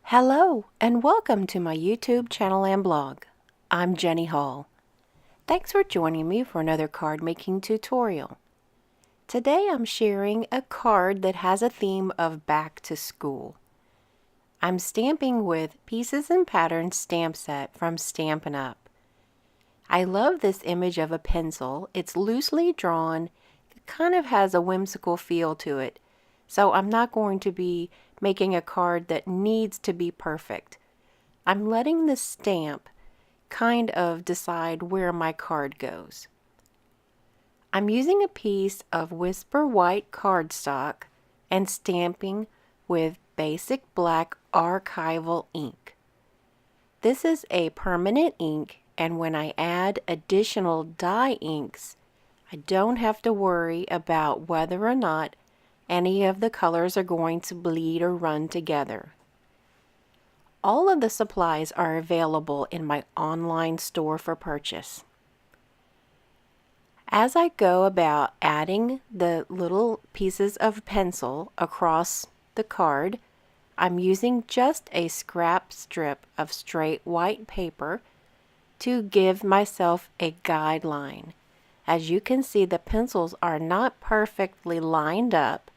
Hello and welcome to my YouTube channel and blog. I'm Jenny Hall. Thanks for joining me for another card making tutorial. Today I'm sharing a card that has a theme of back to school. I'm stamping with Pieces and Patterns stamp set from Stampin' Up. I love this image of a pencil. It's loosely drawn. It kind of has a whimsical feel to it. So I'm not going to be making a card that needs to be perfect. I'm letting the stamp kind of decide where my card goes. I'm using a piece of Whisper White cardstock and stamping with basic black archival ink. This is a permanent ink, and when I add additional dye inks, I don't have to worry about whether or not any of the colors are going to bleed or run together. All of the supplies are available in my online store for purchase. As I go about adding the little pieces of pencil across the card, I'm using just a scrap strip of straight white paper to give myself a guideline. As you can see, the pencils are not perfectly lined up,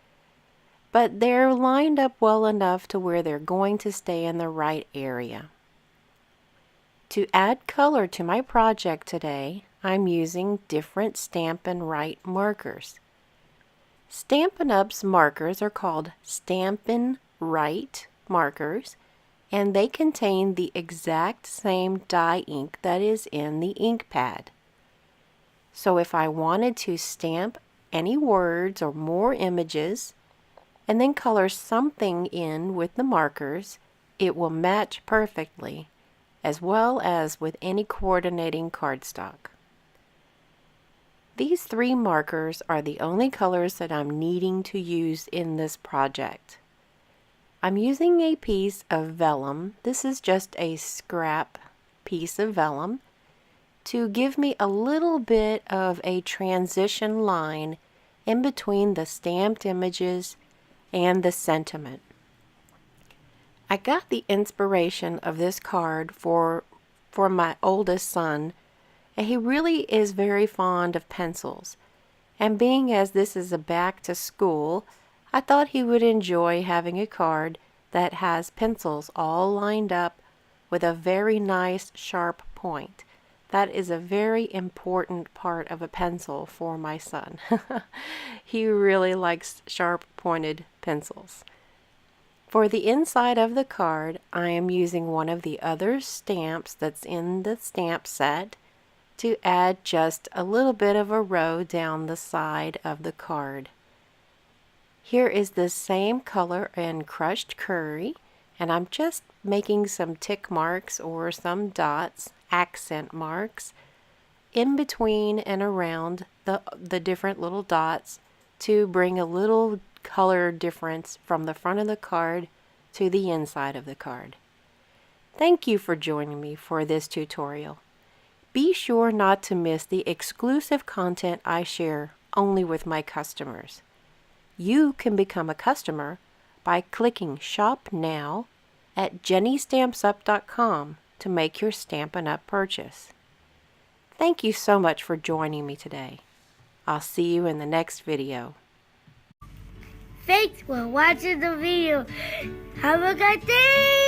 but they're lined up well enough to where they're going to stay in the right area. To add color to my project today, I'm using different Stampin' Write markers. Stampin' Up's markers are called Stampin' Write markers, and they contain the exact same dye ink that is in the ink pad. So if I wanted to stamp any words or more images, and then color something in with the markers, it will match perfectly, as well as with any coordinating cardstock. These three markers are the only colors that I'm needing to use in this project. I'm using a piece of vellum. This is just a scrap piece of vellum to give me a little bit of a transition line in between the stamped images and the sentiment. I got the inspiration of this card for my oldest son, and he really is very fond of pencils. And being as this is a back to school, I thought he would enjoy having a card that has pencils all lined up with a very nice sharp point. That is a very important part of a pencil for my son. He really likes sharp pointed pencils. For the inside of the card, I am using one of the other stamps that's in the stamp set to add just a little bit of a row down the side of the card. Here is the same color in crushed curry, and I'm just making some tick marks or some dots, accent marks, in between and around the different little dots to bring a little color difference from the front of the card to the inside of the card. Thank you for joining me for this tutorial. Be sure not to miss the exclusive content I share only with my customers. You can become a customer by clicking Shop Now at jennystampsup.com to make your Stampin' Up purchase. Thank you so much for joining me today. I'll see you in the next video. Thanks for watching the video. Have a good day!